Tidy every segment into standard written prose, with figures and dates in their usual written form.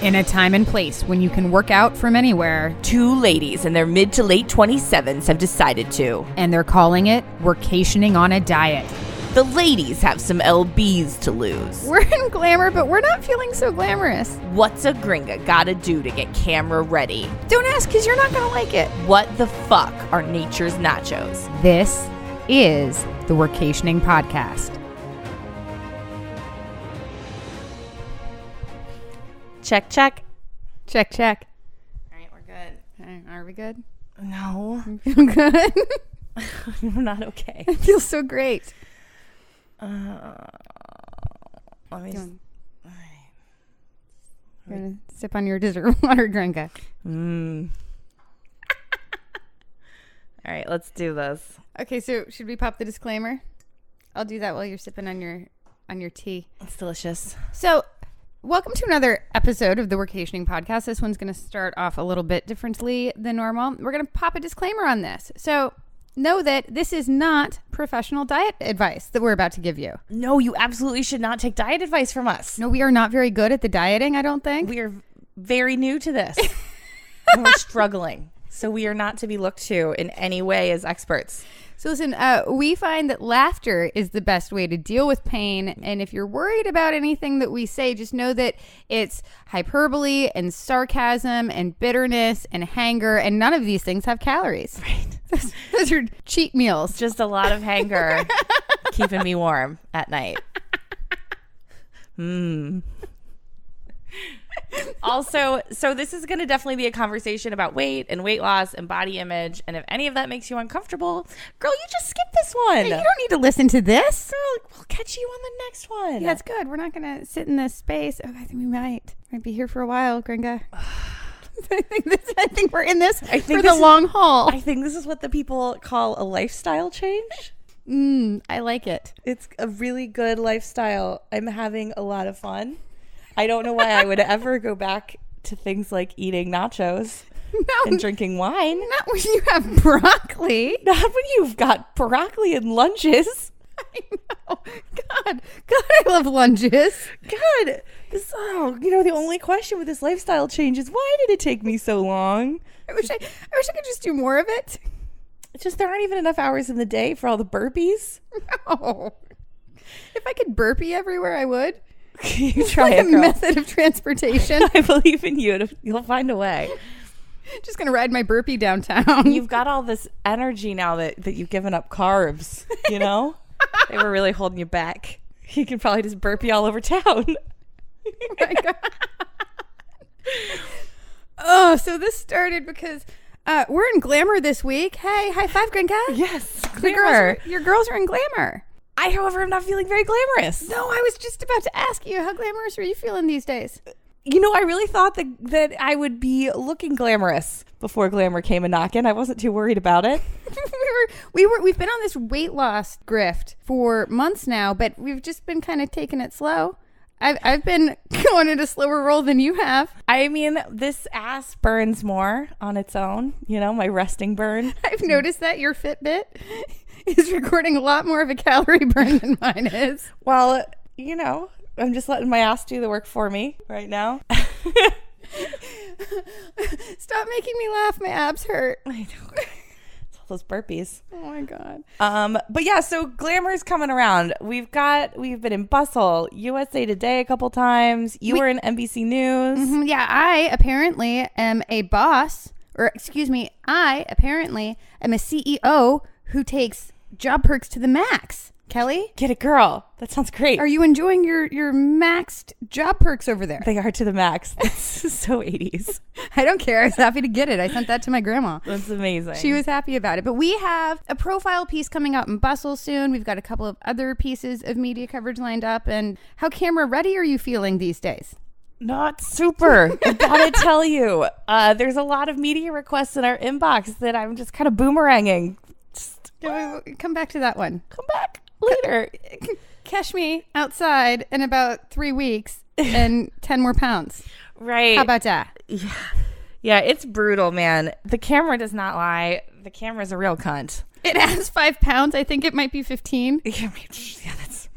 In a time and place when you can work out from anywhere. Two ladies in their mid to late 27s have decided to. And they're calling it Workationing on a Diet. The ladies have some LBs to lose. We're in glamour, but we're not feeling so glamorous. What's a gringa gotta do to get camera ready? Don't ask, because you're not going to like it. What the fuck are nature's nachos? This is the Workationing Podcast. Check, check. Check, check. All right, we're good. Are we good? No. I feel good. I'm not okay. I feel so great. Let me You're gonna sip on your dessert water, Gringa. All right, let's do this. Okay, so should we pop the disclaimer? I'll do that while you're sipping on your tea. It's delicious. So, welcome to another episode of the Workationing Podcast. This one's going to start off a little bit differently than normal. We're going to pop a disclaimer on this. So, know that this is not professional diet advice that we're about to give you. No, you absolutely should not take diet advice from us. No, we are not very good at the dieting, I don't think. We are very new to this. And we're struggling. So we are not to be looked to in any way as experts. So listen, we find that laughter is the best way to deal with pain. And if you're worried about anything that we say, just know that it's hyperbole and sarcasm and bitterness and hanger. And none of these things have calories. Right. Those are cheat meals. Just a lot of hanger keeping me warm at night. Also, so this is going to definitely be a conversation about weight and weight loss and body image. And if any of that makes you uncomfortable, girl, you just skip this one. Hey, you don't need to listen to this. Girl, we'll catch you on the next one. Yeah, that's good. We're not going to sit in this space. Oh, I think we might be here for a while, Gringa. I think we're in this for the long haul. I think this is what the people call a lifestyle change. I like it. It's a really good lifestyle. I'm having a lot of fun. I don't know why I would ever go back to things like eating nachos and drinking wine. Not when you have broccoli. Not when you've got broccoli and lunches. I know. God, I love lunges. God, the only question with this lifestyle change is why did it take me so long? I wish I could just do more of it. It's just there aren't even enough hours in the day for all the burpees. No. If I could burpee everywhere, I would. You try like it, a girl. method of transportation. I believe in you. You'll find a way. Just gonna ride my burpee downtown. You've got all this energy now that you've given up carbs. You know, they were really holding you back. You can probably just burpee all over town. Oh my God. Oh, so this started because we're in glamour this week. Hey, high five, Gringa. Yes, glamour. Your girls are in glamour. I, however, am not feeling very glamorous. No, I was just about to ask you, how glamorous are you feeling these days? You know, I really thought that I would be looking glamorous before glamour came a knocking. I wasn't too worried about it. We've been on this weight loss grift for months now, but we've just been kind of taking it slow. I've been going at a slower roll than you have. I mean, this ass burns more on its own. You know, my resting burn. I've noticed that your Fitbit is recording a lot more of a calorie burn than mine is. Well, you know, I'm just letting my ass do the work for me right now. Stop making me laugh. My abs hurt. I know. It's all those burpees. Oh my God. But yeah, so glamour's coming around. We've been in Bustle, USA Today a couple times. You were in NBC News. Yeah, I apparently am a boss, or excuse me, I apparently am a CEO who takes job perks to the max. Kelly? Get it, girl. That sounds great. Are you enjoying your maxed job perks over there? They are to the max. That's so 80s. I don't care. I was happy to get it. I sent that to my grandma. That's amazing. She was happy about it. But we have a profile piece coming out in Bustle soon. We've got a couple of other pieces of media coverage lined up. And how camera ready are you feeling these days? Not super. I gotta tell you. There's a lot of media requests in our inbox that I'm just kind of boomeranging. Come back to that one. Come back later. Catch me outside in about 3 weeks and 10 more pounds. Right. How about that? Yeah, it's brutal, man. The camera does not lie. The camera's a real cunt. It has 5 pounds. I think it might be 15. Yeah, that's...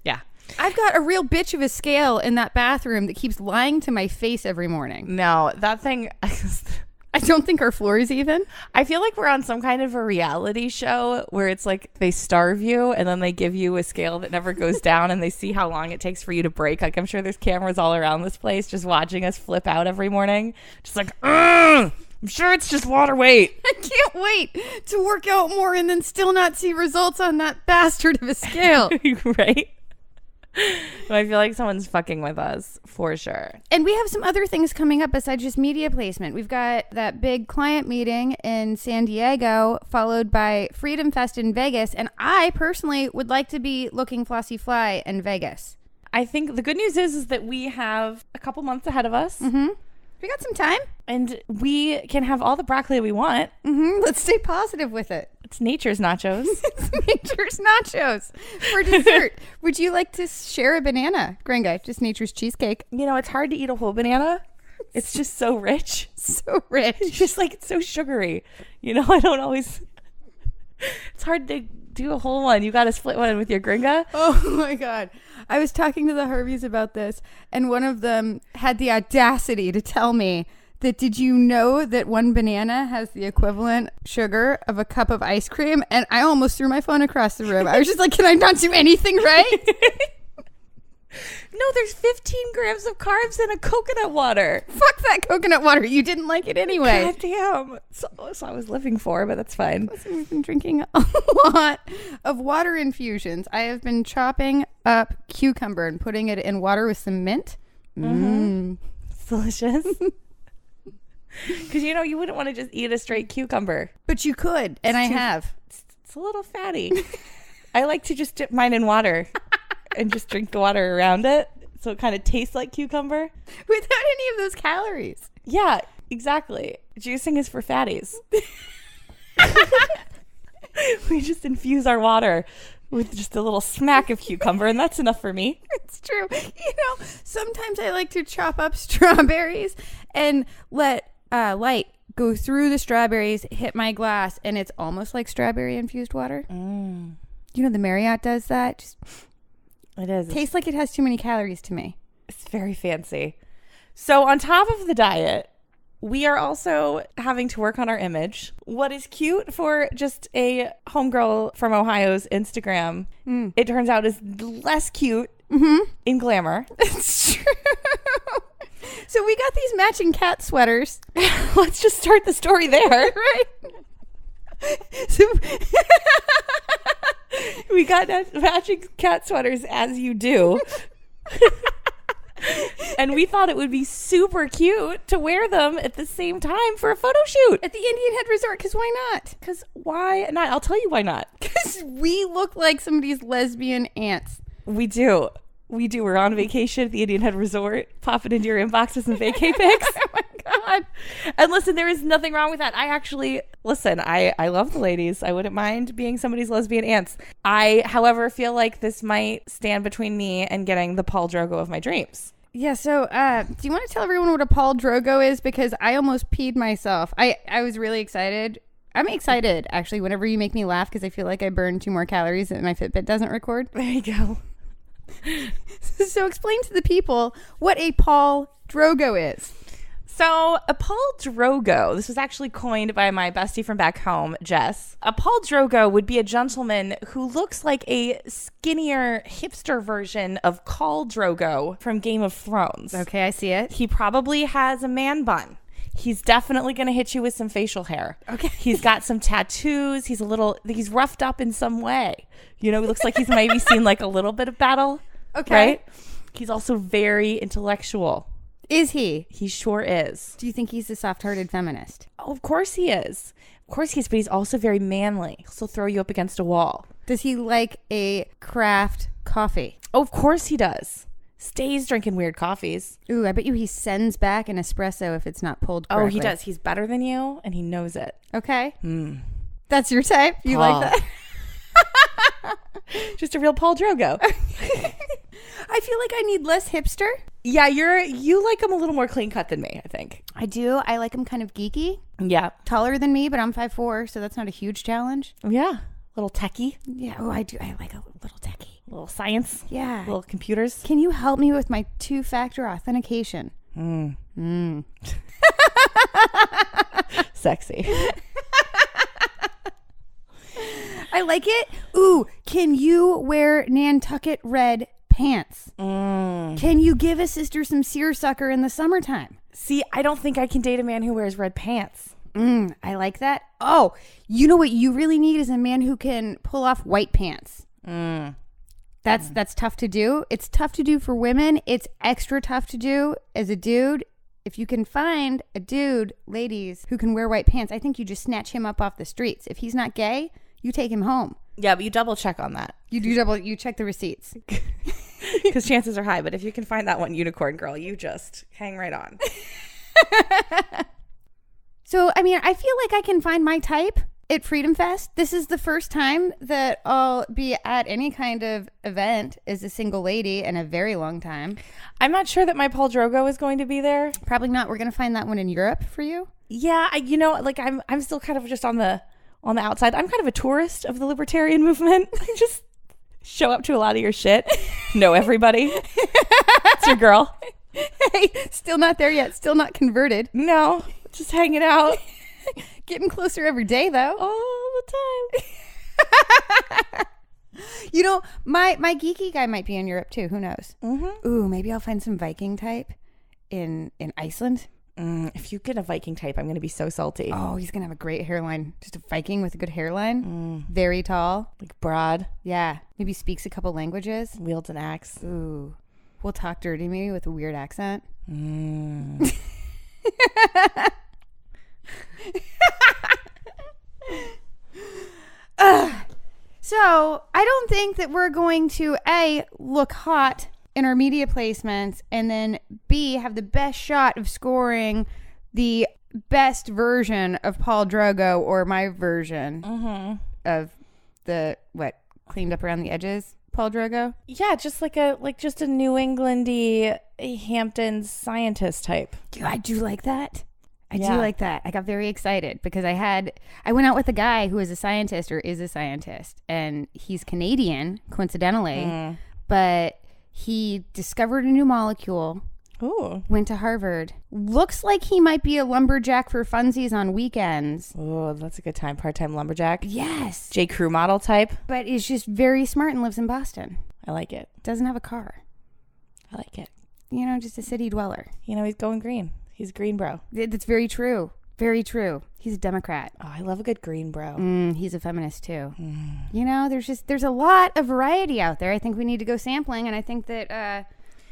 Yeah. I've got a real bitch of a scale in that bathroom that keeps lying to my face every morning. No, that thing... I don't think our floor is even. I feel like we're on some kind of a reality show where it's like they starve you and then they give you a scale that never goes down and they see how long it takes for you to break. Like, I'm sure there's cameras all around this place just watching us flip out every morning. Just like, I'm sure it's just water weight. I can't wait to work out more and then still not see results on that bastard of a scale. Right? I feel like someone's fucking with us for sure. And we have some other things coming up besides just media placement. We've got that big client meeting in San Diego, followed by Freedom Fest in Vegas. And I personally would like to be looking flossy fly in Vegas. I think the good news is that we have a couple months ahead of us. Mm-hmm. We got some time. And we can have all the broccoli we want. Mm-hmm. Let's stay positive with it. It's nature's nachos. It's nature's nachos. For dessert, would you like to share a banana, Gringa? Just nature's cheesecake. You know, it's hard to eat a whole banana. It's just so rich. So rich. It's just like, it's so sugary. You know, I don't always... It's hard to do a whole one. You got to split one with your Gringa. Oh, my God. I was talking to the Harveys about this, and one of them had the audacity to tell me that, did you know that one banana has the equivalent sugar of a cup of ice cream? And I almost threw my phone across the room. I was just like, can I not do anything right? No, there's 15 grams of carbs in a coconut water. Fuck that coconut water. You didn't like it anyway. God damn. So I was living for, but that's fine. Listen, we've been drinking a lot of water infusions. I have been chopping up cucumber and putting it in water with some mint. Mm-hmm. It's delicious. Because, you know, you wouldn't want to just eat a straight cucumber. But you could, and I have. It's a little fatty. I like to just dip mine in water and just drink the water around it. So it kind of tastes like cucumber. Without any of those calories. Yeah, exactly. Juicing is for fatties. We just infuse our water with just a little smack of cucumber, and that's enough for me. It's true. You know, sometimes I like to chop up strawberries and let light go through the strawberries, hit my glass, and it's almost like strawberry infused water. Mm. You know, the Marriott does that. Just it is. Tastes like it has too many calories to me. It's very fancy. So on top of the diet, we are also having to work on our image. What is cute for just a homegirl from Ohio's Instagram, it turns out is less cute in glamour. It's true. So we got these matching cat sweaters. Let's just start the story there. Right? So we got matching cat sweaters, as you do. And we thought it would be super cute to wear them at the same time for a photo shoot. At the Indian Head Resort, because why not? Because why not? I'll tell you why not. Because we look like somebody's lesbian aunts. We do. We do. We're on vacation at the Indian Head Resort. Pop it into your inbox with some vacay pics. Oh my God. And listen, there is nothing wrong with that. I love the ladies. I wouldn't mind being somebody's lesbian aunts. I, however, feel like this might stand between me and getting the Paul Drogo of my dreams. Yeah, so do you want to tell everyone what a Paul Drogo is? Because I almost peed myself. I was really excited. I'm excited, actually, whenever you make me laugh, because I feel like I burn 2 more calories that my Fitbit doesn't record. There you go. So explain to the people what a Paul Drogo is. So a Paul Drogo, this was actually coined by my bestie from back home, Jess. A Paul Drogo would be a gentleman who looks like a skinnier hipster version of Khal Drogo from Game of Thrones. Okay, I see it. He probably has a man bun. He's definitely going to hit you with some facial hair. Okay. He's got some tattoos. He's roughed up in some way. You know, he looks like he's maybe seen like a little bit of battle. Okay. Right? He's also very intellectual. Is he? He sure is. Do you think he's a soft-hearted feminist? Oh, of course he is. Of course he is, but he's also very manly. He'll throw you up against a wall. Does he like a craft coffee? Oh, of course he does. Stays drinking weird coffees. Ooh, I bet you he sends back an espresso if it's not pulled correctly. Oh, he does. He's better than you, and he knows it. Okay. That's your type? You Paul. like that? Just a real Paul Drogo. I feel like I need less hipster. Yeah, you like him a little more clean cut than me, I think. I do. I like him kind of geeky. Yeah. Taller than me, but I'm 5'4", so that's not a huge challenge. Yeah. Little techie. Yeah. Oh, I do. I like a little techie. A little science. Yeah. Little computers. Can you help me with my 2-factor authentication? Sexy. I like it. Ooh, can you wear Nantucket red pants? Can you give a sister some seersucker in the summertime? See, I don't think I can date a man who wears red pants. I like that. Oh, you know what you really need is a man who can pull off white pants. That's tough to do. It's tough to do for women. It's extra tough to do as a dude. If you can find a dude, ladies, who can wear white pants, I think you just snatch him up off the streets. If he's not gay, you take him home. Yeah, but you double check on that. You check the receipts. Because chances are high. But if you can find that one unicorn girl, you just hang right on. So, I mean, I feel like I can find my type at Freedom Fest. This is the first time that I'll be at any kind of event as a single lady in a very long time. I'm not sure that my Paul Drogo is going to be there. Probably not. We're going to find that one in Europe for you. Yeah, I'm still kind of just on the outside. I'm kind of a tourist of the libertarian movement. I just show up to a lot of your shit. Know everybody. It's your girl. Hey, still not there yet. Still not converted. No, just hanging out. Getting closer every day, though. All the time. You know, my geeky guy might be in Europe, too. Who knows? Mm-hmm. Ooh, maybe I'll find some Viking type in Iceland. If you get a Viking type, I'm going to be so salty. Oh, he's going to have a great hairline. Just a Viking with a good hairline. Very tall. Like broad. Yeah. Maybe speaks a couple languages. Wields an axe. Ooh. We'll talk dirty maybe with a weird accent. So I don't think that we're going to A, look hot in our media placements, and then B, have the best shot of scoring the best version of Paul Drogo or my version of the cleaned up around the edges Paul Drogo. Yeah, just just a New Englandy Hamptons scientist type. I do like that. I do like that. I got very excited because I went out with a guy who is a scientist or is a scientist, and he's Canadian, coincidentally, but he discovered a new molecule. Ooh. Went to Harvard. Looks like he might be a lumberjack for funsies on weekends. Oh, that's a good time. Part-time lumberjack. Yes. J. Crew model type. But is just very smart and lives in Boston. I like it. Doesn't have a car. I like it. You know, just a city dweller. You know, he's going green. He's green bro. That's very true. Very true. He's a Democrat. Oh, I love a good green bro. He's a feminist too. You know, there's a lot of variety out there. I think we need to go sampling, and I think that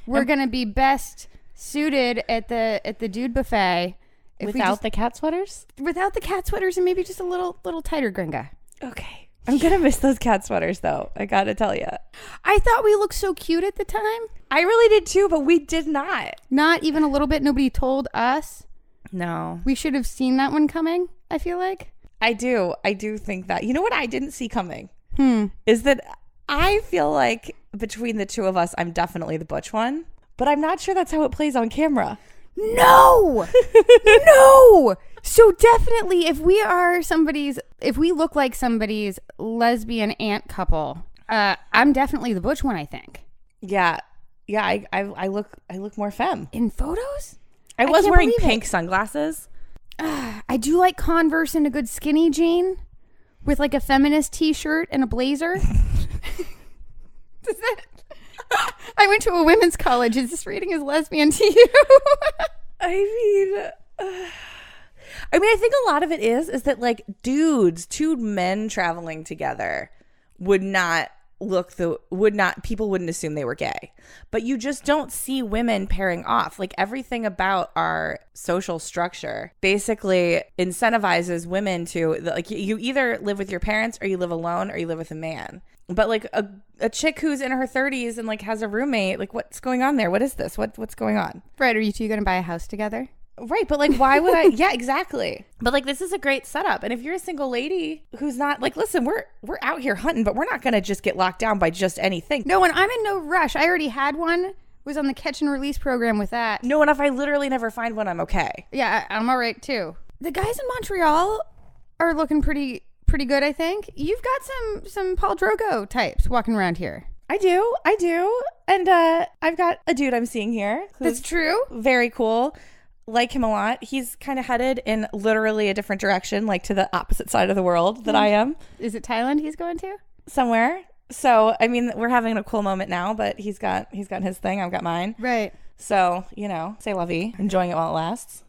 we're going to be best suited at the dude buffet without the cat sweaters. Without the cat sweaters, and maybe just a little tighter gringa. Okay. I'm gonna miss those cat sweaters though. I gotta tell you. I thought we looked so cute at the time. I really did too, but we did not. Not even a little bit. Nobody told us. No. We should have seen that one coming, I feel like. I do think that. You know what I didn't see coming? Is that I feel like between the two of us, I'm definitely the butch one, but I'm not sure that's how it plays on camera. No! No! So definitely if we look like somebody's lesbian aunt couple, I'm definitely the butch one, I think. Yeah. Yeah, I look more femme. In photos? I was wearing pink sunglasses. I do like Converse and a good skinny jean with like a feminist t-shirt and a blazer. I went to a women's college. Is this reading as lesbian to you? I mean, I think a lot of it is that like two men traveling together people wouldn't assume they were gay, but you just don't see women pairing off. Like everything about our social structure basically incentivizes women to like, you either live with your parents or you live alone or you live with a man. But like a chick who's in her 30s and like has a roommate, like what's going on there? What is this? What's going on? Right. Are you two going to buy a house together? Right, but like why would I? Yeah, exactly. But like this is a great setup. And if you're a single lady who's not like, listen, we're out here hunting, but we're not going to just get locked down by just anything. No, and I'm in no rush. I already had one. Was on the catch and release program with that. No, and if I literally never find one, I'm okay. Yeah, I'm all right too. The guys in Montreal are looking pretty good, I think. You've got some Paul Drogo types walking around here. I do. And I've got a dude I'm seeing here. That's true. Very cool. Like him a lot. He's kind of headed in literally a different direction, like to the opposite side of the world that I am. Is it Thailand he's going to? Somewhere. So, I mean, we're having a cool moment now, but he's got his thing. I've got mine. Right. So, you know, say la vie. Enjoying it while it lasts.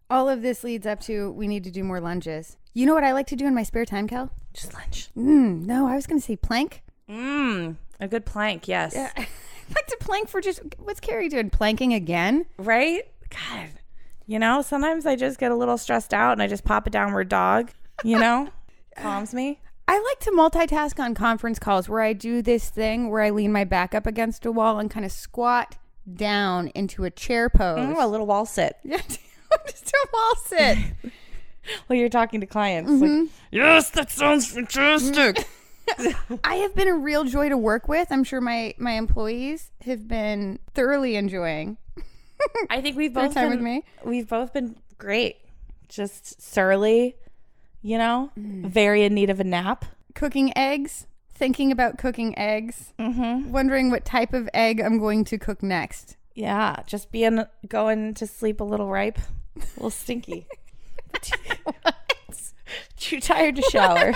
All of this leads up to we need to do more lunges. You know what I like to do in my spare time, Kel? Just lunge. No, I was going to say plank. A good plank, yes. Yeah. I like to plank for just, what's Kari doing? Planking again? Right? God. You know, sometimes I just get a little stressed out and I just pop a downward dog, you know? Calms me. I like to multitask on conference calls where I do this thing where I lean my back up against a wall and kind of squat down into a chair pose. A little wall sit. Yeah, just a wall sit. Well, you're talking to clients. Like, yes, that sounds fantastic. I have been a real joy to work with. I'm sure my employees have been thoroughly enjoying. I think we've their both time been, with me. We've both been great. Just surly, you know, very in need of a nap. Cooking eggs, thinking about cooking eggs, wondering what type of egg I'm going to cook next. Yeah, just going to sleep a little ripe, a little stinky. Too tired to shower.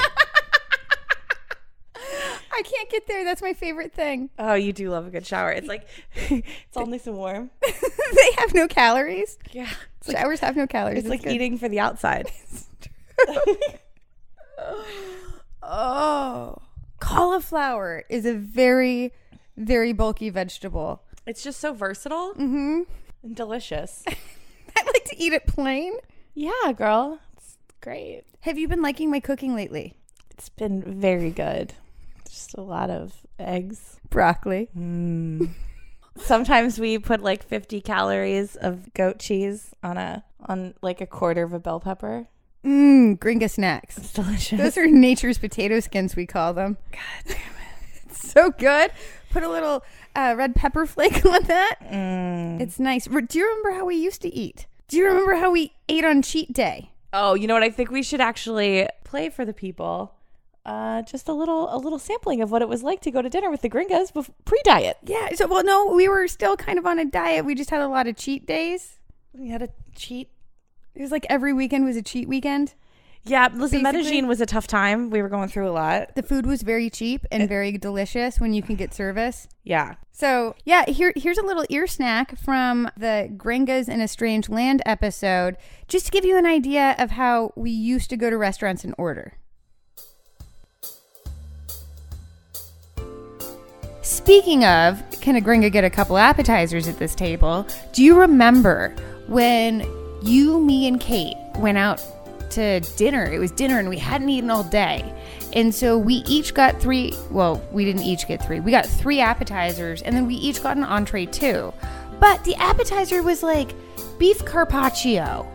I can't get there. That's my favorite thing. Oh, you do love a good shower. It's like, it's all nice and warm. They have no calories. Yeah. Showers have no calories. It's like good. Eating for the outside. Oh. Cauliflower is a very, very bulky vegetable. It's just so versatile and delicious. I like to eat it plain. Yeah, girl. It's great. Have you been liking my cooking lately? It's been very good. Just a lot of eggs. Broccoli. Sometimes we put like 50 calories of goat cheese on like a quarter of a bell pepper. Gringa snacks. It's delicious. Those are nature's potato skins, we call them. God damn it. It's so good. Put a little red pepper flake on that. It's nice. Do you remember how we used to eat? Do you remember how we ate on cheat day? Oh, you know what? I think we should actually play for the people. Just a little sampling of what it was like to go to dinner with the Gringas pre-diet. Yeah. So, well, no, we were still kind of on a diet. We just had a lot of cheat days. We had a cheat. It was like every weekend was a cheat weekend. Yeah. Listen, Medellín was a tough time. We were going through a lot. The food was very cheap and very delicious when you can get service. Yeah. So, yeah, here's a little ear snack from the Gringas in a Strange Land episode, just to give you an idea of how we used to go to restaurants and order. Speaking of, can a gringa get a couple appetizers at this table? Do you remember when you, me, and Kate went out to dinner? It was dinner and we hadn't eaten all day. And so we each got three. Well, we didn't each get three. We got 3 appetizers and then we each got an entree too. But the appetizer was like beef carpaccio.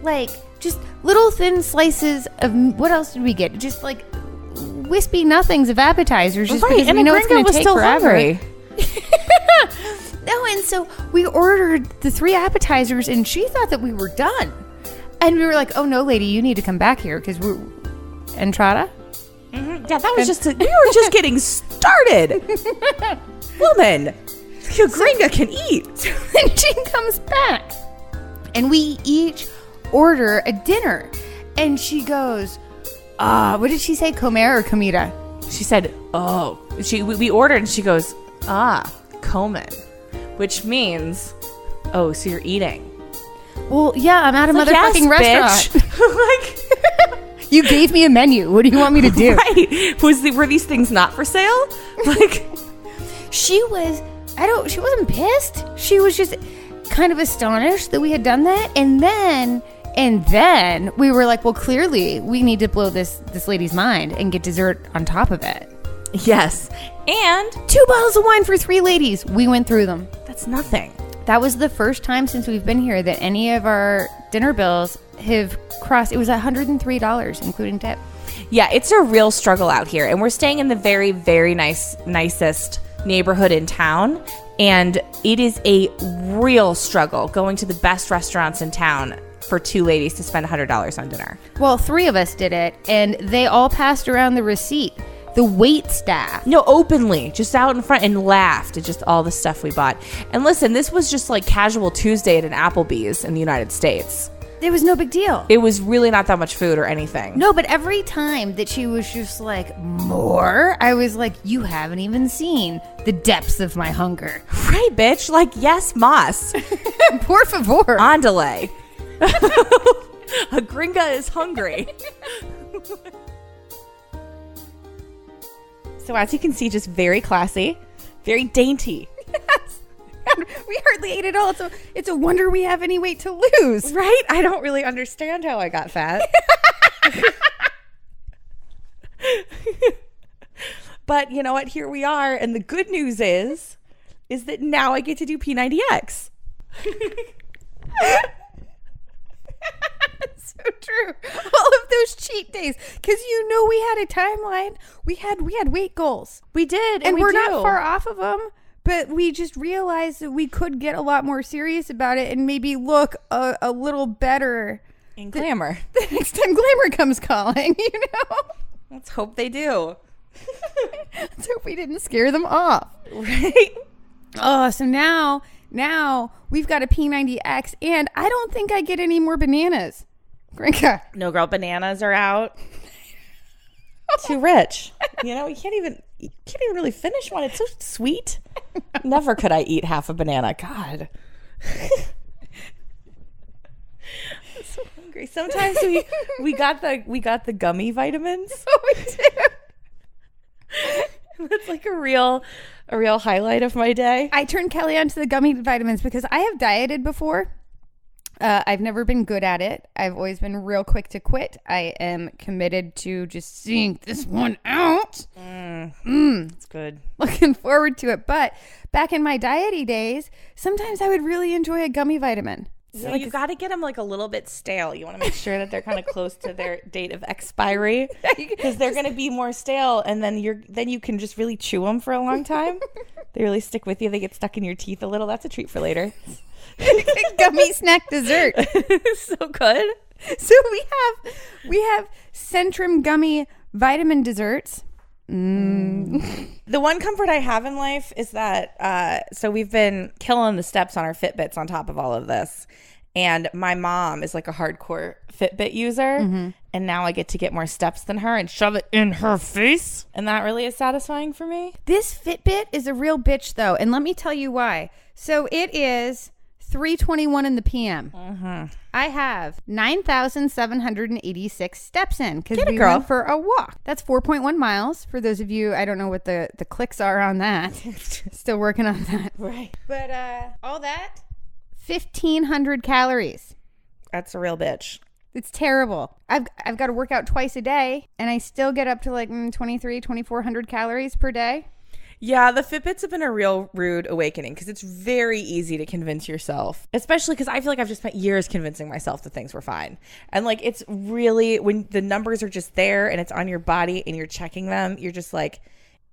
Like just little thin slices of, what else did we get? Just like wispy nothings of appetizers, just because we know it's going to take forever. No, and so we ordered the 3 appetizers, and she thought that we were done, and we were like, "Oh no, lady, you need to come back here because we're entrada." Yeah, that was we were just getting started. Woman, your gringa can eat. So then she comes back, and we each order a dinner, and she goes, what did she say? Comer or comida? She said, we ordered and she goes, comen, which means, so you're eating. Well, yeah, I'm at a motherfucking restaurant. Like, you gave me a menu. What do you want me to do? Right. Were these things not for sale? Like, she wasn't pissed. She was just kind of astonished that we had done that. And then we were like, well, clearly we need to blow this lady's mind and get dessert on top of it. Yes. And 2 bottles of wine for 3 ladies. We went through them. That's nothing. That was the first time since we've been here that any of our dinner bills have crossed. It was $103, including tip. Yeah, it's a real struggle out here. And we're staying in the very, very nicest neighborhood in town. And it is a real struggle going to the best restaurants in town for 2 ladies to spend $100 on dinner. Well, 3 of us did it, and they all passed around the receipt the wait staff. No, openly, just out in front and laughed at just all the stuff we bought. And listen, this was just like casual Tuesday at an Applebee's in the United States. It was no big deal. It was really not that much food or anything. No, but every time that she was just like, more, I was like, you haven't even seen the depths of my hunger. Right, bitch. Like, yes, mas. Por favor. Andale. A gringa is hungry. So as you can see, just very classy, very dainty. Yes. We hardly ate it all, so it's a wonder we have any weight to lose. Right? I don't really understand how I got fat. But you know what? Here we are. And the good news is that now I get to do P90X. So true. All of those cheat days, because we had a timeline. We had weight goals. We did, and we're do. not far off of them. But we just realized that we could get a lot more serious about it and maybe look a little better in glamour. The next time glamour comes calling, Let's hope they do. Let's hope we didn't scare them off. Right? Oh, so now we've got a P90X, and I don't think I get any more bananas. Gringa. No, girl, bananas are out. Too rich. You can't even really finish one. It's so sweet. Never could I eat half a banana. God. I'm so hungry. Sometimes we got the gummy vitamins. Oh, we do. That's like a real highlight of my day. I turned Kelly onto the gummy vitamins because I have dieted before. I've never been good at it. I've always been real quick to quit. I am committed to just seeing this one out. It's good. Looking forward to it. But back in my diety days, sometimes I would really enjoy a gummy vitamin. So you got to get them like a little bit stale. You want to make sure that they're kind of close to their date of expiry, because they're going to be more stale, and then you can just really chew them for a long time. They really stick with you. They get stuck in your teeth a little. That's a treat for later. Gummy snack dessert. So good. So we have Centrum gummy vitamin desserts. The one comfort I have in life is that so we've been killing the steps on our Fitbits on top of all of this, and my mom is like a hardcore Fitbit user, and now I get to get more steps than her and shove it in her face, and that really is satisfying for me. This Fitbit is a real bitch though, and let me tell you why. So it is 3:21 in the PM. I have 9,786 steps in because we went for a walk. That's 4.1 miles. For those of you, I don't know what the clicks are on that. Still working on that. Right. But all that, 1,500 calories. That's a real bitch. It's terrible. I've got to work out twice a day, and I still get up to like 2,400 calories per day. Yeah, the Fitbits have been a real rude awakening because it's very easy to convince yourself, especially because I feel like I've just spent years convincing myself that things were fine. And like, it's really, when the numbers are just there and it's on your body and you're checking them, you're just like,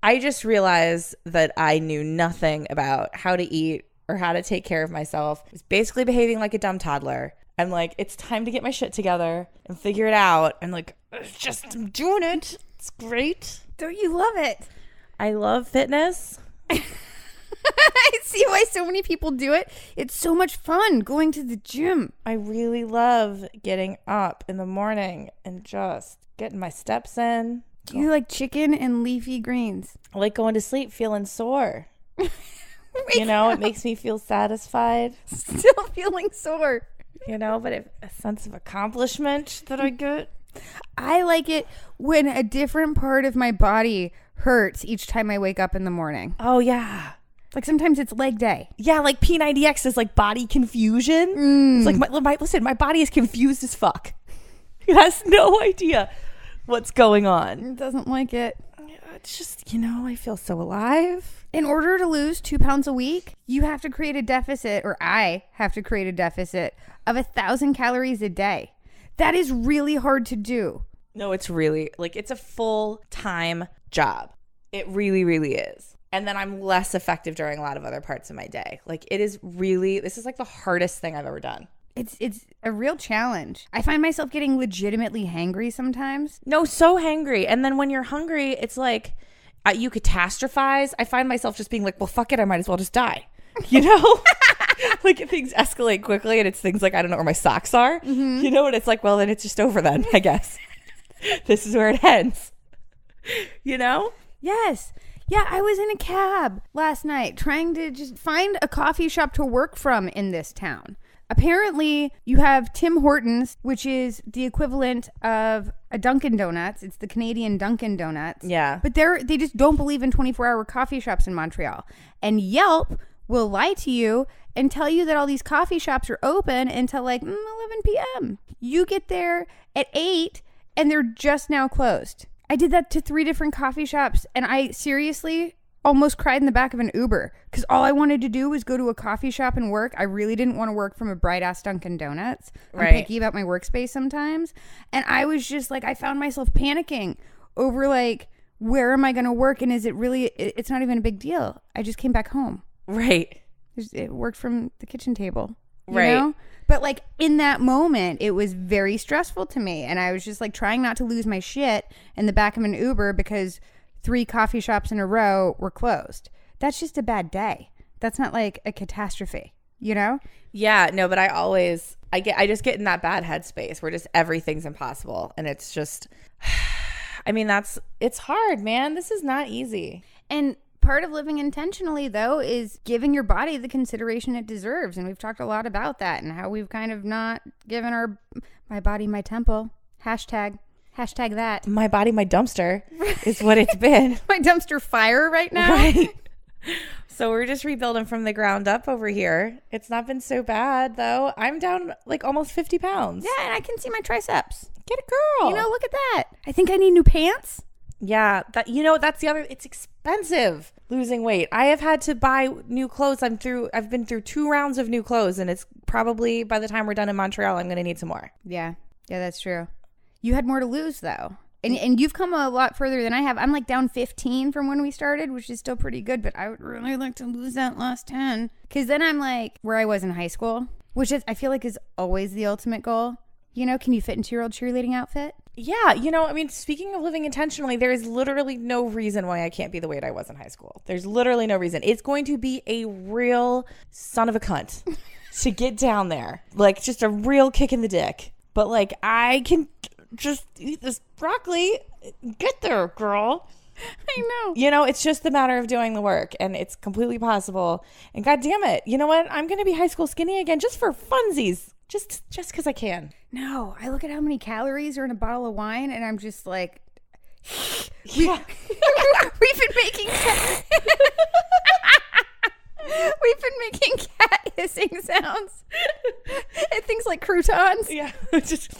I just realized that I knew nothing about how to eat or how to take care of myself. I was basically behaving like a dumb toddler. I'm like, it's time to get my shit together and figure it out. And like, I'm doing it. It's great. Don't you love it? I love fitness. I see why so many people do it. It's so much fun going to the gym. I really love getting up in the morning and just getting my steps in. Do you like chicken and leafy greens? I like going to sleep feeling sore. It makes me feel satisfied. Still feeling sore. But a sense of accomplishment that I get. I like it when a different part of my body hurts each time I wake up in the morning. Oh, yeah. Like sometimes it's leg day. Yeah, like P90X is like body confusion. It's like, my body is confused as fuck. It has no idea what's going on. It doesn't like it. It's just, I feel so alive. In order to lose 2 pounds a week, you have to create a deficit, or I have to create a deficit of 1,000 calories a day. That is really hard to do. No, it's really, it's a full-time job. It really, really is. And then I'm less effective during a lot of other parts of my day. This is like the hardest thing I've ever done. It's a real challenge. I find myself getting legitimately hangry sometimes. No, so hangry. And then when you're hungry, it's like you catastrophize. I find myself just being like, well, fuck it. I might as well just die. You know? Like things escalate quickly and it's things like, I don't know where my socks are. Mm-hmm. You know? And it's like, well, then it's just over then, I guess. This is where it ends. You know? Yes. Yeah, I was in a cab last night trying to just find a coffee shop to work from in this town. Apparently, you have Tim Hortons, which is the equivalent of a Dunkin' Donuts. It's the Canadian Dunkin' Donuts. Yeah. But they just don't believe in 24-hour coffee shops in Montreal. And Yelp will lie to you and tell you that all these coffee shops are open until like 11 p.m. You get there at 8 and they're just now closed. I did that to 3 different coffee shops, and I seriously almost cried in the back of an Uber because all I wanted to do was go to a coffee shop and work. I really didn't want to work from a bright-ass Dunkin' Donuts. I'm picky about my workspace sometimes. And I was just like, I found myself panicking over like, where am I going to work? And is it really, it's not even a big deal. I just came back home. Right. It worked from the kitchen table. You right. know? But like in that moment, it was very stressful to me. And I was just like trying not to lose my shit in the back of an Uber because 3 coffee shops in a row were closed. That's just a bad day. That's not like a catastrophe, you know? Yeah, no, but I just get in that bad headspace where just everything's impossible. And it's just, I mean, it's hard, man. This is not easy. And part of living intentionally, though, is giving your body the consideration it deserves. And we've talked a lot about that and how we've kind of not given my body, my temple, hashtag that. My body, my dumpster is what it's been. My dumpster fire right now. Right. So we're just rebuilding from the ground up over here. It's not been so bad, though. I'm down like almost 50 pounds. Yeah, and I can see my triceps. Get a girl. You know, look at that. I think I need new pants. Yeah, that's the other, it's expensive losing weight. I have had to buy new clothes. I've been through 2 rounds of new clothes, and it's probably by the time we're done in Montreal, I'm going to need some more. Yeah, that's true. You had more to lose though. And you've come a lot further than I have. I'm like down 15 from when we started, which is still pretty good, but I would really like to lose that last 10. Cause then I'm like where I was in high school, which is, I feel like is always the ultimate goal. You know, can you fit into your old cheerleading outfit? Yeah, you know, I mean, speaking of living intentionally, there is literally no reason why I can't be the weight I was in high school. There's literally no reason. It's going to be a real son of a cunt to get down there. Like, just a real kick in the dick. But, like, I can just eat this broccoli. Get there, girl. I know. You know, it's just a matter of doing the work, and it's completely possible. And God damn it, you know what? I'm going to be high school skinny again just for funsies. Just because I can. No, I look at how many calories are in a bottle of wine, and I'm just like, yeah. We've been making cat hissing sounds and things like croutons. Yeah, just.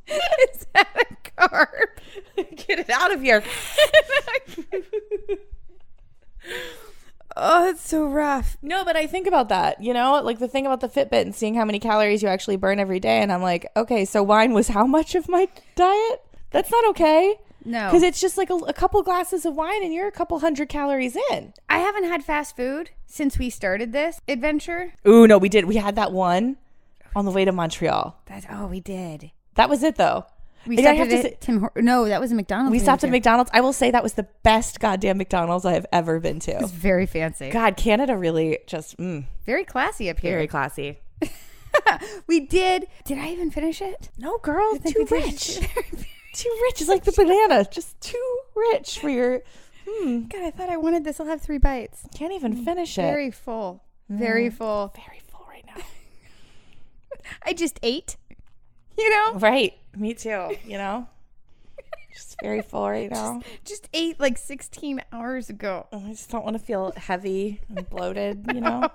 Is that a carb? Get it out of here. Oh, that's so rough. No, but I think about that, you know, like the thing about the Fitbit and seeing how many calories you actually burn every day. And I'm like, okay, so wine was how much of my diet? That's not okay. No. Because it's just like a couple glasses of wine and you're a couple 100 calories in. I haven't had fast food since we started this adventure. Ooh, no, we did. We had that one on the way to Montreal. We did. That was it, though. We stopped at No, that was a McDonald's. We stopped at McDonald's. I will say that was the best goddamn McDonald's I have ever been to. It was very fancy. God, Canada really just... Very classy up here. Very classy. We did... Did I even finish it? No, girl. Too rich. Too rich. It's like the banana. Just too rich for your... God, I thought I wanted this. I'll have 3 bites. Can't even finish it. Very full. Very full. Very full right now. I just ate. You know? Right. Me too. You know? Just very full right now. Just ate like 16 hours ago. I just don't want to feel heavy and bloated, you know?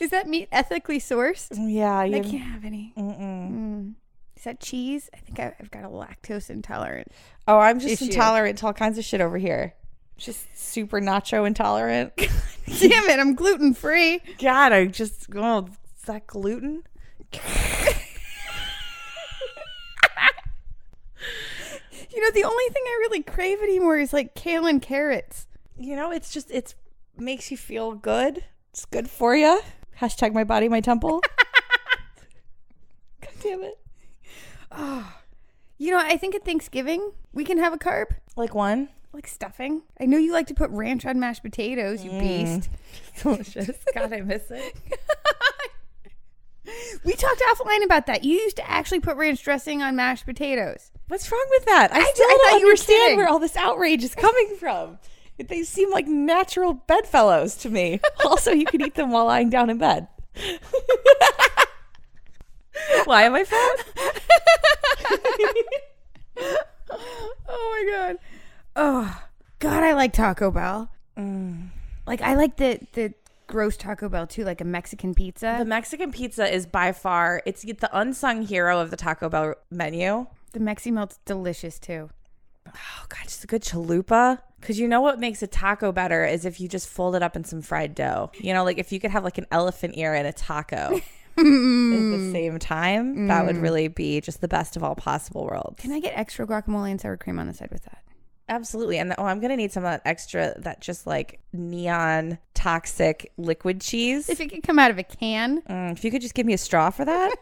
Is that meat ethically sourced? Yeah. I can't have any. Is that cheese? I think I've got a lactose intolerant. Oh, I'm just intolerant to all kinds of shit over here. Just super nacho intolerant. Damn it, I'm gluten free. God, is that gluten? You know, the only thing I really crave anymore is like kale and carrots. You know, it makes you feel good. It's good for you. Hashtag my body, my temple. God damn it. Oh, you know, I think at Thanksgiving we can have a carb. Like one? Like stuffing. I know you like to put ranch on mashed potatoes, you beast. Delicious. God, I miss it. We talked offline about that. You used to actually put ranch dressing on mashed potatoes. What's wrong with that? I still thought don't you were understand kidding. where all this outrage is coming from. They seem like natural bedfellows to me. Also, you can eat them while lying down in bed. Why am I fat? Oh my god. Oh god, I like Taco Bell. Like I like the gross Taco Bell too, like a Mexican pizza. The Mexican pizza is by far, it's the unsung hero of the Taco Bell menu. The Mexi Melt's delicious too. Oh god, just a good chalupa. Because you know what makes a taco better is if you just fold it up in some fried dough. You know, like if you could have like an elephant ear and a taco at the same time, that would really be just the best of all possible worlds. Can I get extra guacamole and sour cream on the side with that? Absolutely. And I'm going to need some of that extra, that just like neon toxic liquid cheese. If it could come out of a can. If you could just give me a straw for that.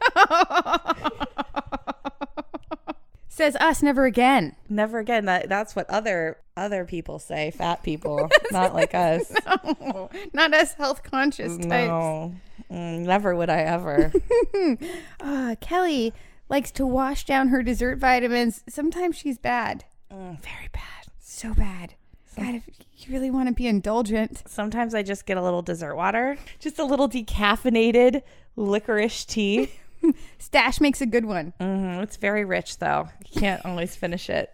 Says us, never again. Never again. That's what other people say, fat people, not like us. No, not us health conscious types. No, never would I ever. Kelly likes to wash down her dessert vitamins. Sometimes she's bad. Very bad. So bad. God, if you really want to be indulgent. Sometimes I just get a little dessert water, just a little decaffeinated licorice tea. Stash makes a good one. It's very rich, though. You can't always finish it.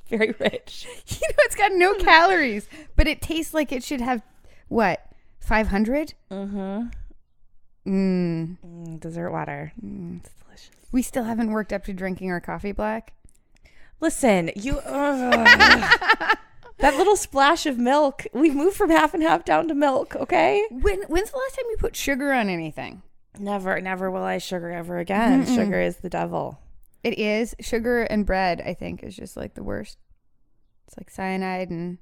Very rich. You know, it's got no calories, but it tastes like it should have, what, 500? Dessert water. It's delicious. We still haven't worked up to drinking our coffee black. Listen, that little splash of milk. We moved from half and half down to milk, okay? When's the last time you put sugar on anything? Never will I sugar ever again. Sugar is the devil. It is. Sugar and bread, I think, is just like the worst. It's like cyanide and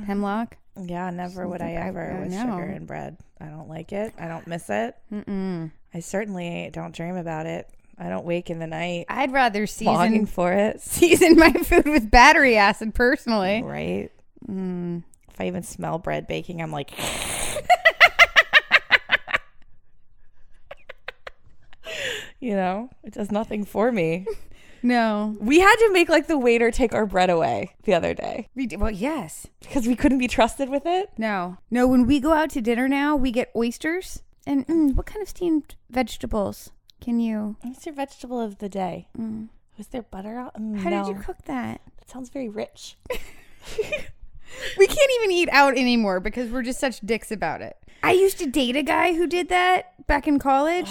hemlock. Yeah, never would I ever with sugar and bread. I don't like it. I don't miss it. I certainly don't dream about it. I don't wake in the night I'd rather longing for it. season my food with battery acid, personally. Right? If I even smell bread baking, I'm like... You know, it does nothing for me. No. We had to make like the waiter take our bread away the other day. Well, yes. Because we couldn't be trusted with it. No, when we go out to dinner now, we get oysters. And what kind of steamed vegetables can you? What's your vegetable of the day? Was there butter on? How did you cook that? That sounds very rich. We can't even eat out anymore because we're just such dicks about it. I used to date a guy who did that back in college.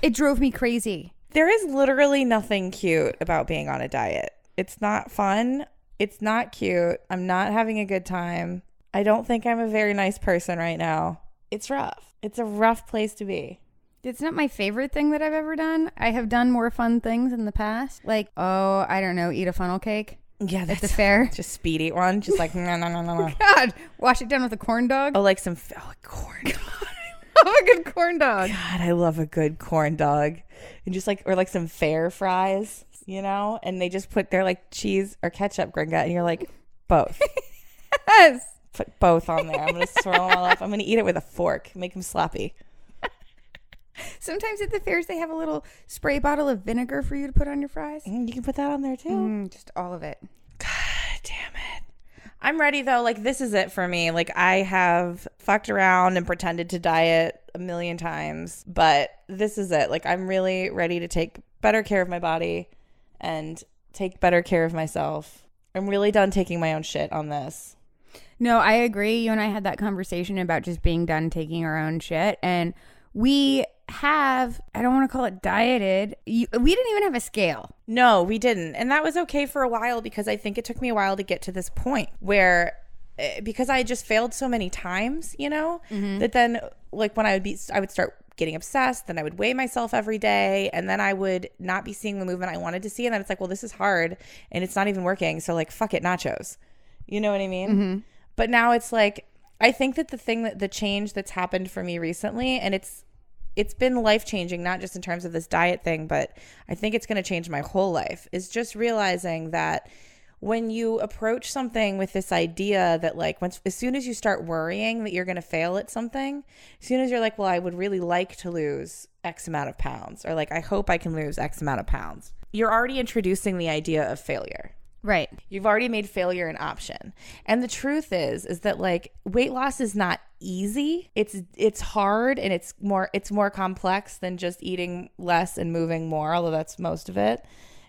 It drove me crazy. There is literally nothing cute about being on a diet. It's not fun. It's not cute. I'm not having a good time. I don't think I'm a very nice person right now. It's rough. It's a rough place to be. It's not my favorite thing that I've ever done. I have done more fun things in the past. Like, I don't know, eat a funnel cake. Yeah, at the fair. Just speed eat one. Just like, no. God, wash it down with a corn dog. Oh, like some corn dog. I love a good corn dog. God, I love a good corn dog. And just like, or like some fair fries, you know? And they just put their like cheese or ketchup gringa and you're like, both. Yes. Put both on there. I'm going to swirl them all up. I'm going to eat it with a fork. Make them sloppy. Sometimes at the fairs they have a little spray bottle of vinegar for you to put on your fries. You can put that on there too. Just all of it. God damn it. I'm ready though. Like this is it for me. Like I have fucked around and pretended to diet a million times, but this is it. Like I'm really ready to take better care of my body and take better care of myself. I'm really done taking my own shit on this. No, I agree. You and I had that conversation about just being done taking our own shit, and we have, I don't want to call it dieted. We didn't even have a scale. No, we didn't. And that was okay for a while because I think it took me a while to get to this point where, because I just failed so many times, you know, that then like when I would start getting obsessed, then I would weigh myself every day and then I would not be seeing the movement I wanted to see. And then it's like, well, this is hard and it's not even working. So like, fuck it, nachos. You know what I mean? But now it's like, I think that the change that's happened for me recently, and it's been life-changing, not just in terms of this diet thing, but I think it's going to change my whole life, is just realizing that when you approach something with this idea that like as soon as you start worrying that you're going to fail at something, as soon as you're like, well, I would really like to lose X amount of pounds, or like, I hope I can lose X amount of pounds, you're already introducing the idea of failure. Right. You've already made failure an option. And the truth is that like weight loss is not easy. It's hard, and it's more complex than just eating less and moving more, although that's most of it.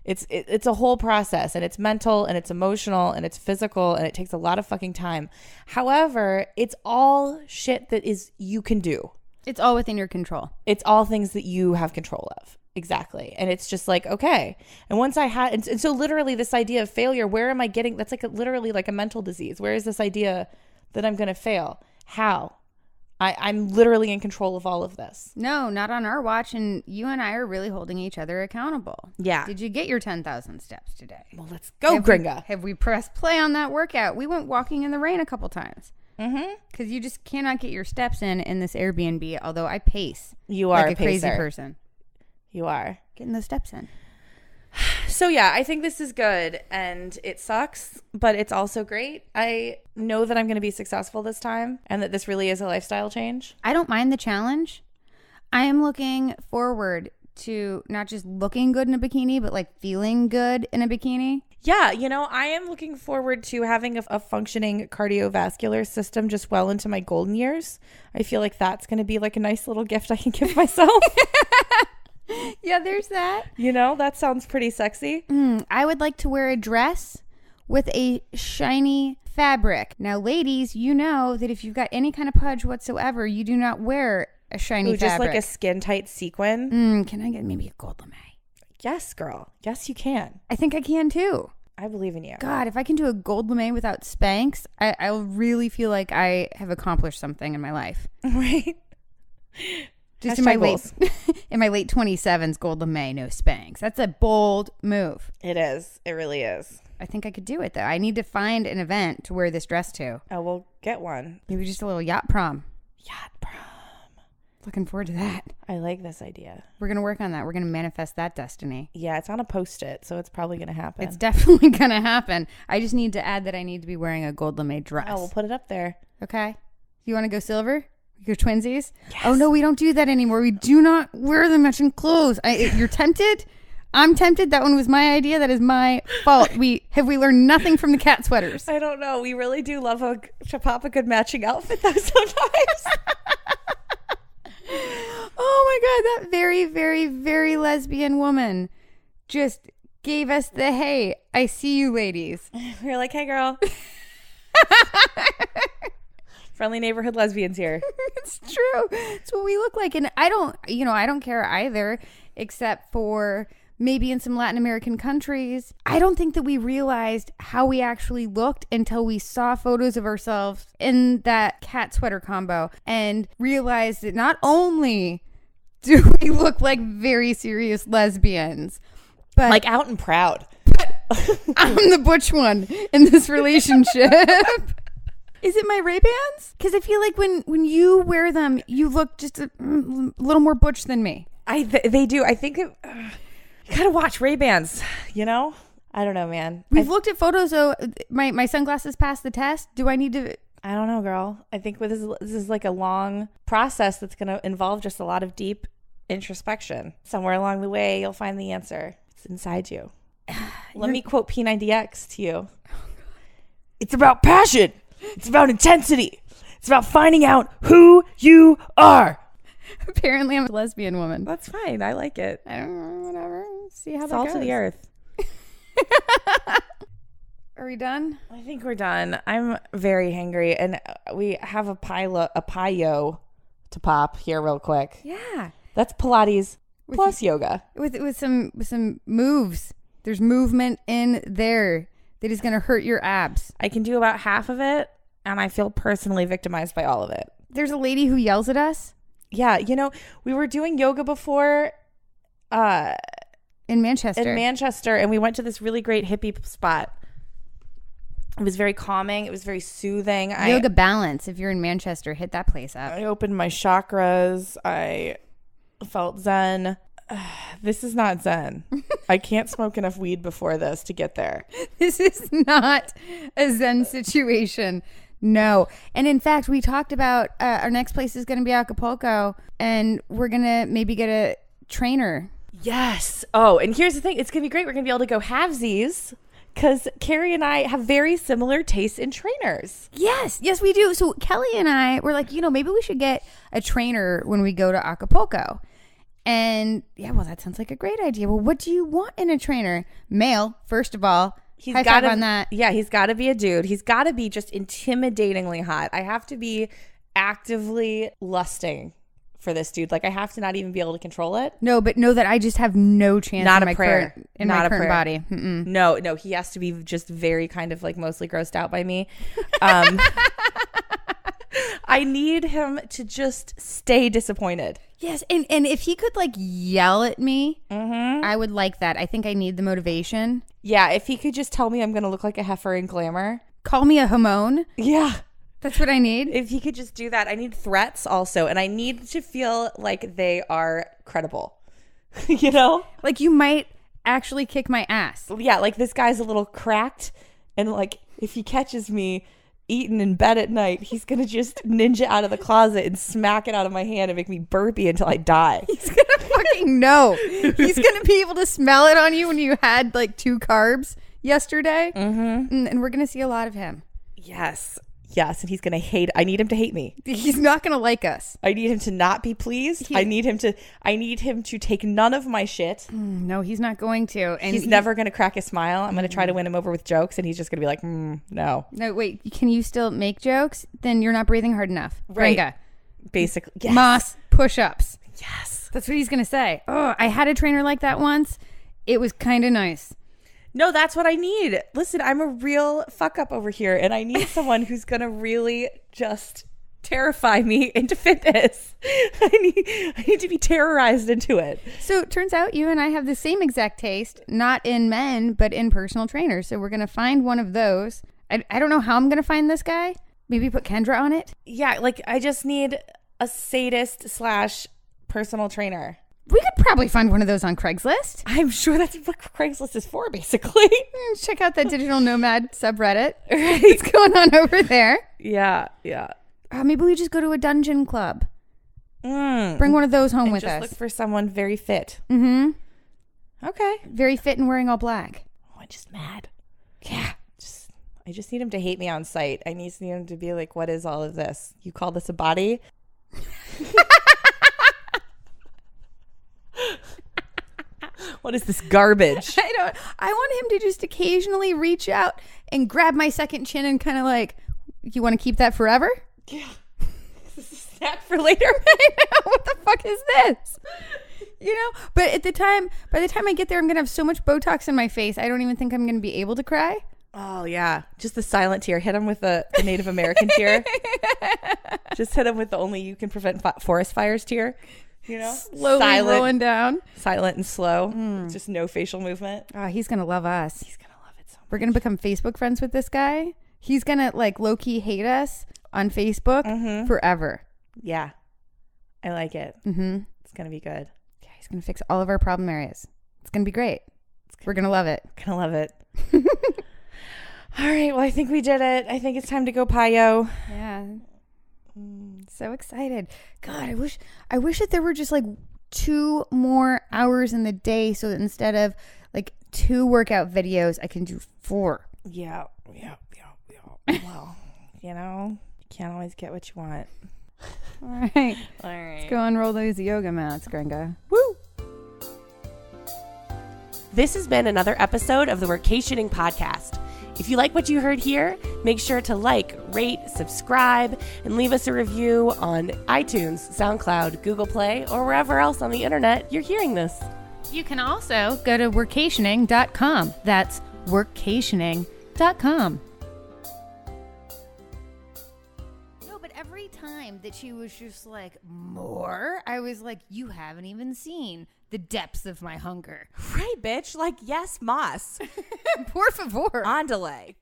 It's a whole process, and it's mental, and it's emotional, and it's physical, and it takes a lot of fucking time. However, it's all shit that you can do. It's all within your control. It's all things that you have control of. Exactly. And it's just like, okay. And once I had, and so literally this idea of failure, where am I getting, that's like literally like a mental disease. Where is this idea that I'm going to fail? How? I'm literally in control of all of this. No, not on our watch. And you and I are really holding each other accountable. Yeah. Did you get your 10,000 steps today? Well, let's go, Gringa. Have we pressed play on that workout? We went walking in the rain a couple times. Because you just cannot get your steps in this Airbnb, although I pace. You are like a crazy person. You are. Getting the steps in. So yeah, I think this is good, and it sucks, but it's also great. I know that I'm going to be successful this time, and that this really is a lifestyle change. I don't mind the challenge. I am looking forward to not just looking good in a bikini, but like feeling good in a bikini. Yeah, I am looking forward to having a functioning cardiovascular system just well into my golden years. I feel like that's going to be like a nice little gift I can give myself. Yeah, there's that. That sounds pretty sexy. I would like to wear a dress with a shiny fabric. Now, ladies, you know that if you've got any kind of pudge whatsoever, you do not wear a shiny fabric. Just like a skin-tight sequin? Can I get maybe a gold lame? Yes, girl. Yes, you can. I think I can, too. I believe in you. God, if I can do a gold lame without Spanx, I'll really feel like I have accomplished something in my life. Right? Just in my late 27s, gold lame, no Spanx. That's a bold move. It is. It really is. I think I could do it, though. I need to find an event to wear this dress to. Oh, we'll get one. Maybe just a little yacht prom. Yacht prom. Looking forward to that. I like this idea. We're going to work on that. We're going to manifest that destiny. Yeah, it's on a Post-it, so it's probably going to happen. It's definitely going to happen. I just need to add that I need to be wearing a gold lame dress. Oh, we'll put it up there. Okay. You want to go silver? Your twinsies? Yes. Oh, no, we don't do that anymore. We do not wear the matching clothes. You're tempted? I'm tempted. That one was my idea. That is my fault. Have we learned nothing from the cat sweaters? I don't know. We really do love to pop a good matching outfit, though, sometimes. Oh, my God. That very, very, very lesbian woman just gave us the, hey, I see you, ladies. We're like, hey, girl. Friendly neighborhood lesbians here. It's true. It's what we look like. And I don't care either, except for maybe in some Latin American countries. I don't think that we realized how we actually looked until we saw photos of ourselves in that cat sweater combo and realized that not only do we look like very serious lesbians, but like out and proud. I'm the butch one in this relationship. Is it my Ray-Bans? Because I feel like when you wear them, you look just a little more butch than me. They do. I think you gotta watch Ray-Bans, I don't know, man. We've looked at photos, so my sunglasses passed the test. Do I need to? I don't know, girl. I think this is like a long process that's going to involve just a lot of deep introspection. Somewhere along the way, you'll find the answer. It's inside you. Let me quote P90X to you. It's about passion. It's about intensity. It's about finding out who you are. Apparently, I'm a lesbian woman. That's fine. I like it. I don't know. Whatever. See how that Salt goes. of the earth. Are we done? I think we're done. I'm very hangry, and we have a payo to pop here real quick. Yeah. That's Pilates plus yoga. With some moves. There's movement in there that is going to hurt your abs. I can do about half of it, and I feel personally victimized by all of it. There's a lady who yells at us. Yeah, we were doing yoga before in Manchester. And we went to this really great hippie spot. It was very calming. It was very soothing. Yoga Balance. If you're in Manchester, hit that place up. I opened my chakras. I felt zen. This is not zen. I can't smoke enough weed before this to get there. This is not a zen situation. No. And in fact, we talked about our next place is going to be Acapulco, and we're going to maybe get a trainer. Yes. Oh, and here's the thing. It's going to be great. We're going to be able to go halvesies because Kari and I have very similar tastes in trainers. Yes, we do. So Kelly and I were like, maybe we should get a trainer when we go to Acapulco. And yeah, well, that sounds like a great idea. Well, what do you want in a trainer? Male, first of all. He's High got five on that. Yeah, he's got to be a dude. He's got to be just intimidatingly hot. I have to be actively lusting for this dude. Like, I have to not even be able to control it. No, but know that I just have no chance Not in a my prayer. current, in Not my a current prayer. body. Mm-mm. No, he has to be just very kind of like mostly grossed out by me. I need him to just stay disappointed. Yes, and if he could like yell at me, I would like that. I think I need the motivation. Yeah, if he could just tell me I'm going to look like a heifer in Glamour. Call me a hamon. Yeah. That's what I need. If he could just do that. I need threats also, and I need to feel like they are credible. You know? Like you might actually kick my ass. Yeah, like this guy's a little cracked, and like if he catches me eating in bed at night, he's gonna just ninja out of the closet and smack it out of my hand and make me burpee until I die. He's gonna fucking know. He's gonna be able to smell it on you when you had like 2 carbs yesterday. And we're gonna see a lot of him. Yes, and he's gonna hate. I need him to hate me. He's not gonna like us. I need him to not be pleased. I need him to take none of my shit. No, he's not going to. And He's never gonna crack a smile. I'm gonna try to win him over with jokes, and he's just gonna be like, no. No, wait. Can you still make jokes? Then you're not breathing hard enough. Right. Gringa. Basically, yes. Moss push-ups. Yes. That's what he's gonna say. Oh, I had a trainer like that once. It was kind of nice. No, that's what I need. Listen, I'm a real fuck up over here, and I need someone who's gonna really just terrify me into fitness. I need to be terrorized into it. So it turns out you and I have the same exact taste, not in men, but in personal trainers. So we're gonna find one of those. I don't know how I'm gonna find this guy. Maybe put Kendra on it. Yeah, like I just need a sadist / personal trainer. We could probably find one of those on Craigslist. I'm sure that's what Craigslist is for, basically. Check out that digital nomad subreddit. Right. What's going on over there? Yeah. Maybe we just go to a dungeon club. Bring one of those home with us. Just look for someone very fit. Okay. Very fit and wearing all black. Oh, I'm just mad. Yeah. I just need him to hate me on sight. I need him to be like, what is all of this? You call this a body? What is this garbage? I want him to just occasionally reach out and grab my second chin and kind of like, you want to keep that forever? Yeah. This is a snack for later. I know. What the fuck is this? But by the time I get there, I'm going to have so much Botox in my face. I don't even think I'm going to be able to cry. Oh, yeah. Just the silent tear. Hit him with the Native American tear. Just hit him with the only you can prevent forest fires tear. Slowly rolling down. Silent and slow. Just no facial movement. Oh, he's going to love us. He's going to love it so much. We're going to become Facebook friends with this guy. He's going to like low-key hate us on Facebook forever. Yeah. I like it. It's going to be good. Yeah, he's going to fix all of our problem areas. It's going to be great. We're going to love it. Going to love it. All right. Well, I think we did it. I think it's time to go Payo. Yeah. So excited. God, I wish that there were just like 2 more hours in the day so that instead of like 2 workout videos, I can do 4. Yeah. Well, you can't always get what you want. All right. Let's go unroll those yoga mats, Gringa. Woo! This has been another episode of the Workationing podcast. If you like what you heard here, make sure to like, rate, subscribe, and leave us a review on iTunes, SoundCloud, Google Play, or wherever else on the internet you're hearing this. You can also go to workationing.com. That's workationing.com. No, but every time that she was just like, more, I was like, you haven't even seen the depths of my hunger. Right, bitch. Like, yes, Moss. Por favor. On delay.